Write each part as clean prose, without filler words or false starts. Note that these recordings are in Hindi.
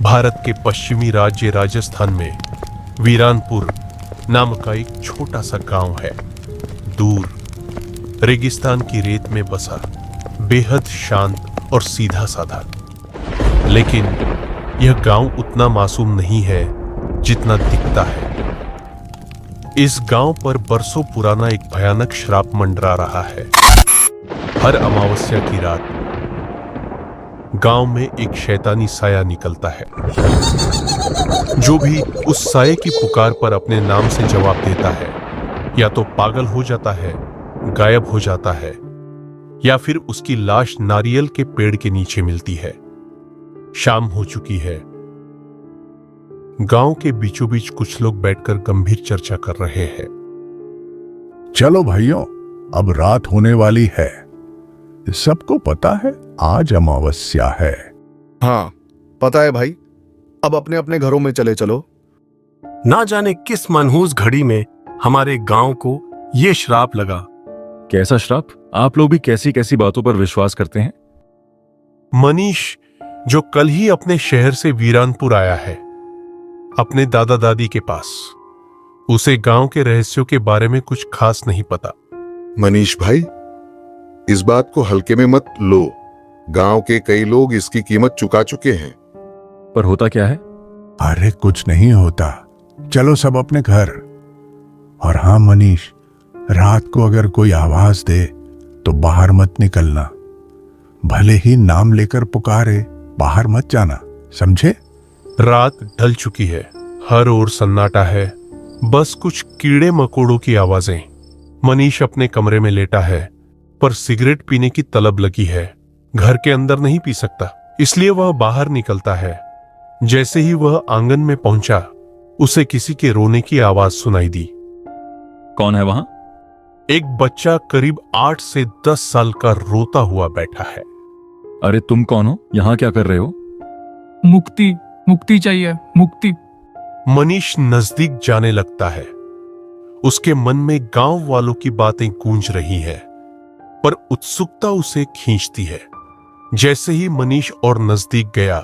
भारत के पश्चिमी राज्य राजस्थान में वीरानपुर नाम का एक छोटा सा गांव है। दूर रेगिस्तान की रेत में बसा, बेहद शांत और सीधा साधा। लेकिन यह गांव उतना मासूम नहीं है जितना दिखता है। इस गांव पर बरसों पुराना एक भयानक श्राप मंडरा रहा है। हर अमावस्या की रात गांव में एक शैतानी साया निकलता है। जो भी उस साये की पुकार पर अपने नाम से जवाब देता है, या तो पागल हो जाता है, गायब हो जाता है, या फिर उसकी लाश नारियल के पेड़ के नीचे मिलती है। शाम हो चुकी है। गांव के बीचों बीच कुछ लोग बैठकर गंभीर चर्चा कर रहे हैं। चलो भाइयों, अब रात होने वाली है। सबको पता है आज अमावस्या है। हाँ, पता है भाई। अब अपने अपने घरों में चले चलो। ना जाने किस मनहूस घड़ी में हमारे गांव को ये श्राप लगा। कैसा श्राप? आप लोग भी कैसी कैसी बातों पर विश्वास करते हैं? मनीष, जो कल ही अपने शहर से वीरानपुर आया है, अपने दादा दादी के पास, उसे गांव के रहस्यों के बारे में कुछ खास नहीं पता। मनीष भाई, इस बात को हल्के में मत लो। गांव के कई लोग इसकी कीमत चुका चुके हैं। पर होता क्या है? अरे कुछ नहीं होता, चलो सब अपने घर। और हाँ मनीष, रात को अगर कोई आवाज दे तो बाहर मत निकलना। भले ही नाम लेकर पुकारे, बाहर मत जाना, समझे? रात ढल चुकी है। हर ओर सन्नाटा है, बस कुछ कीड़े मकोड़ों की आवाजें। मनीष अपने कमरे में लेटा है, पर सिगरेट पीने की तलब लगी है। घर के अंदर नहीं पी सकता, इसलिए वह बाहर निकलता है। जैसे ही वह आंगन में पहुंचा, उसे किसी के रोने की आवाज सुनाई दी। कौन है वहां? एक बच्चा करीब 8 से 10 साल का रोता हुआ बैठा है। अरे तुम कौन हो? यहां क्या कर रहे हो? मुक्ति, मुक्ति चाहिए, मुक्ति। मनीष नजदीक जाने लगता है। उसके मन में गांव वालों की बातें गूंज रही हैं, पर उत्सुकता उसे खींचती है। जैसे ही मनीष और नजदीक गया,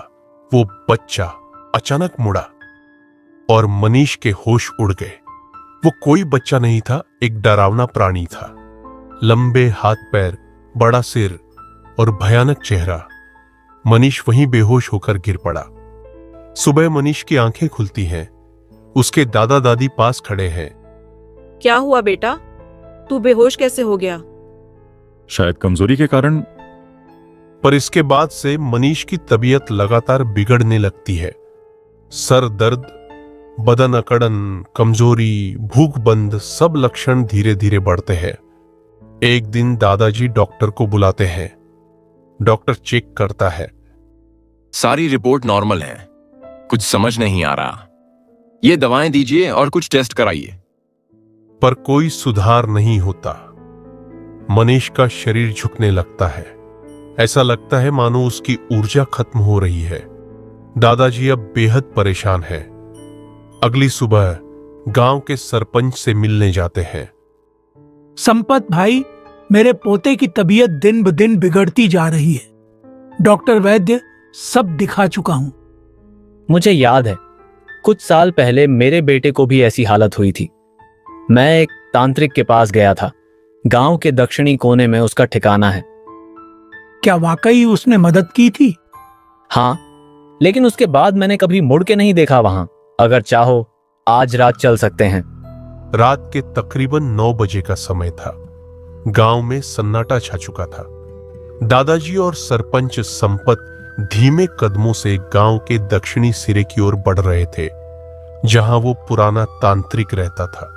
वो बच्चा अचानक मुड़ा और मनीष के होश उड़ गए। वो कोई बच्चा नहीं था, एक डरावना प्राणी था। लंबे हाथ पैर, बड़ा सिर और भयानक चेहरा। मनीष वहीं बेहोश होकर गिर पड़ा। सुबह मनीष की आंखें खुलती हैं। उसके दादा दादी पास खड़े हैं। क्या हुआ बेटा? तू बेहोश कैसे हो गया? शायद कमजोरी के कारण। पर इसके बाद से मनीष की तबीयत लगातार बिगड़ने लगती है। सर दर्द, बदन अकड़न, कमजोरी, भूख बंद, सब लक्षण धीरे धीरे बढ़ते हैं। एक दिन दादाजी डॉक्टर को बुलाते हैं। डॉक्टर चेक करता है। सारी रिपोर्ट नॉर्मल है, कुछ समझ नहीं आ रहा। ये दवाएं दीजिए और कुछ टेस्ट कराइए। पर कोई सुधार नहीं होता। मनीष का शरीर झुकने लगता है। ऐसा लगता है मानो उसकी ऊर्जा खत्म हो रही है। दादाजी अब बेहद परेशान हैं। अगली सुबह गांव के सरपंच से मिलने जाते हैं। संपत भाई, मेरे पोते की तबीयत दिन ब दिन बिगड़ती जा रही है। डॉक्टर वैद्य सब दिखा चुका हूं। मुझे याद है, कुछ साल पहले मेरे बेटे को भी ऐसी हालत हुई थी। मैं एक तांत्रिक के पास गया था। गांव के दक्षिणी कोने में उसका ठिकाना है। क्या वाकई उसने मदद की थी? हाँ, लेकिन उसके बाद मैंने कभी मुड़ के नहीं देखा वहां। अगर चाहो आज रात चल सकते हैं। रात के तकरीबन 9 बजे का समय था। गांव में सन्नाटा छा चुका था। दादाजी और सरपंच संपत धीमे कदमों से गांव के दक्षिणी सिरे की ओर बढ़ रहे थे, जहां वो पुराना तांत्रिक रहता था।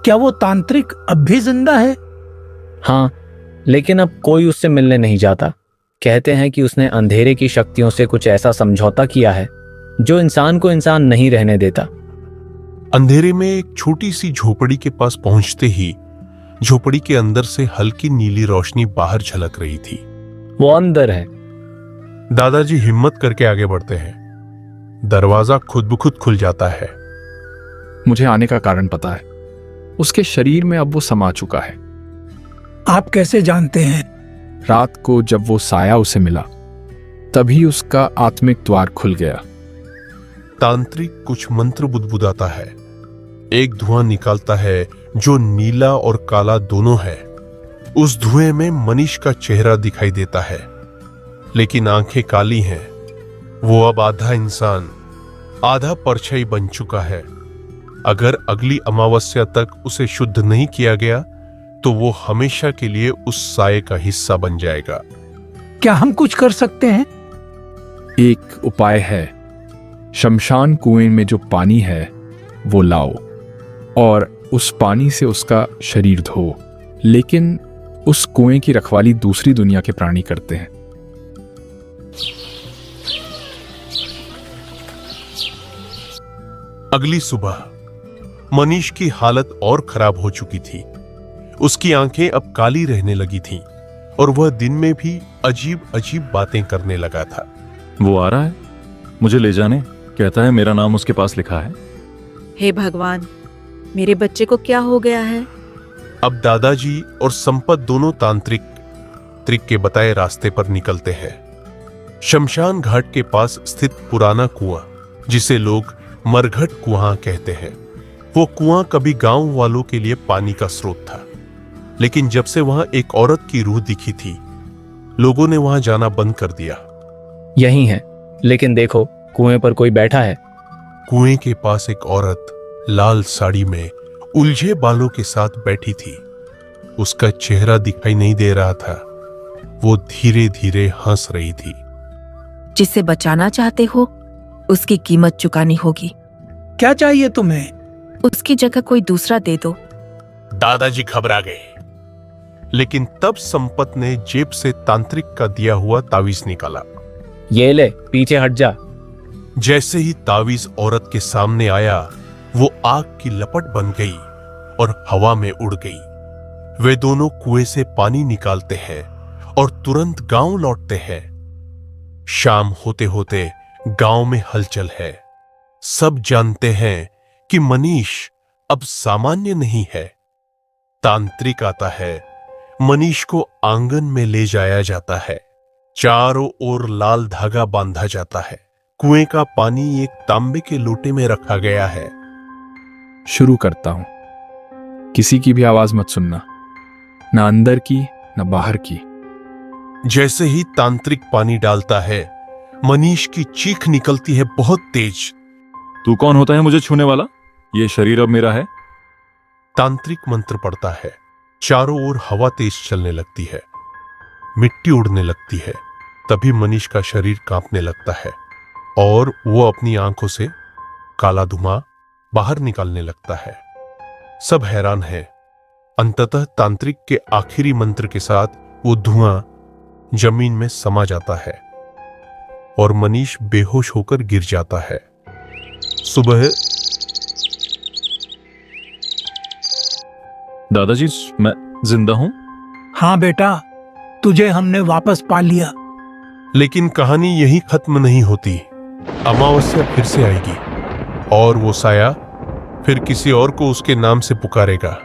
क्या वो तांत्रिक अब भी जिंदा है? हाँ, लेकिन अब कोई उससे मिलने नहीं जाता। कहते हैं कि उसने अंधेरे की शक्तियों से कुछ ऐसा समझौता किया है जो इंसान को इंसान नहीं रहने देता। अंधेरे में एक छोटी सी झोपड़ी के पास पहुंचते ही झोपड़ी के अंदर से हल्की नीली रोशनी बाहर झलक रही थी। वो अंदर है। दादाजी हिम्मत करके आगे बढ़ते हैं। दरवाजा खुद ब खुद खुल जाता है। मुझे आने का कारण पता है। उसके शरीर में अब वो समा चुका है। आप कैसे जानते हैं? रात को जब वो साया उसे मिला, तभी उसका आत्मिक द्वार खुल गया। तांत्रिक कुछ मंत्र बुदबुदाता है। एक धुआं निकालता है जो नीला और काला दोनों है। उस धुएं में मनीष का चेहरा दिखाई देता है, लेकिन आंखें काली हैं। वो अब आधा इंसान आधा परछाई बन चुका है। अगर अगली अमावस्या तक उसे शुद्ध नहीं किया गया तो वो हमेशा के लिए उस साये का हिस्सा बन जाएगा। क्या हम कुछ कर सकते हैं? एक उपाय है। शमशान कुएं में जो पानी है वो लाओ और उस पानी से उसका शरीर धो। लेकिन उस कुएं की रखवाली दूसरी दुनिया के प्राणी करते हैं। अगली सुबह मनीष की हालत और खराब हो चुकी थी। उसकी आंखें अब काली रहने लगी थीं और वह दिन में भी अजीब अजीब बातें करने लगा था। वो आ रहा है मुझे ले जाने, कहता है मेरा नाम उसके पास लिखा है। हे भगवान, मेरे बच्चे को क्या हो गया है? अब दादाजी और संपत दोनों तांत्रिक के बताए रास्ते पर निकलते हैं। शमशान घाट के पास स्थित पुराना कुआं, जिसे लोग मरघट कुआं कहते हैं। वो कुआं कभी गांव वालों के लिए पानी का स्रोत था, लेकिन जब से वहां एक औरत की रूह दिखी थी, लोगों ने वहां जाना बंद कर दिया। यही है, लेकिन देखो कुएं पर कोई बैठा है। कुएं के पास एक औरत लाल साड़ी में उलझे बालों के साथ बैठी थी। उसका चेहरा दिखाई नहीं दे रहा था। वो धीरे धीरे हंस रही थी। जिसे बचाना चाहते हो उसकी कीमत चुकानी होगी। क्या चाहिए तुम्हें? उसकी जगह कोई दूसरा दे दो। दादाजी घबरा गए, लेकिन तब संपत ने जेब से तांत्रिक का दिया हुआ तावीज निकाला। ये ले, पीछे हट जा। जैसे ही तावीज औरत के सामने आया, वो आग की लपट बन गई और हवा में उड़ गई। वे दोनों कुएं से पानी निकालते हैं और तुरंत गांव लौटते हैं। शाम होते होते गांव में हलचल है। सब जानते हैं कि मनीष अब सामान्य नहीं है। तांत्रिक आता है, मनीष को आंगन में ले जाया जाता है। चारों ओर लाल धागा बांधा जाता है। कुएं का पानी एक तांबे के लोटे में रखा गया है। शुरू करता हूं। किसी की भी आवाज मत सुनना, ना अंदर की ना बाहर की। जैसे ही तांत्रिक पानी डालता है, मनीष की चीख निकलती है बहुत तेज। तू कौन होता है मुझे छूने वाला? ये शरीर अब मेरा है। तांत्रिक मंत्र पड़ता है। चारों ओर हवा तेज चलने लगती है, मिट्टी उड़ने लगती है। तभी मनीष का शरीर कांपने लगता है और वो अपनी आंखों से काला धुआं बाहर निकालने लगता है। सब हैरान हैं। अंततः तांत्रिक के आखिरी मंत्र के साथ वो धुआं जमीन में समा जाता है और मनीष बेहोश होकर गिर जाता है। सुबह दादाजी, मैं जिंदा हूं? हाँ बेटा, तुझे हमने वापस पा लिया। लेकिन कहानी यही खत्म नहीं होती। अमावस्या फिर से आएगी और वो साया फिर किसी और को उसके नाम से पुकारेगा।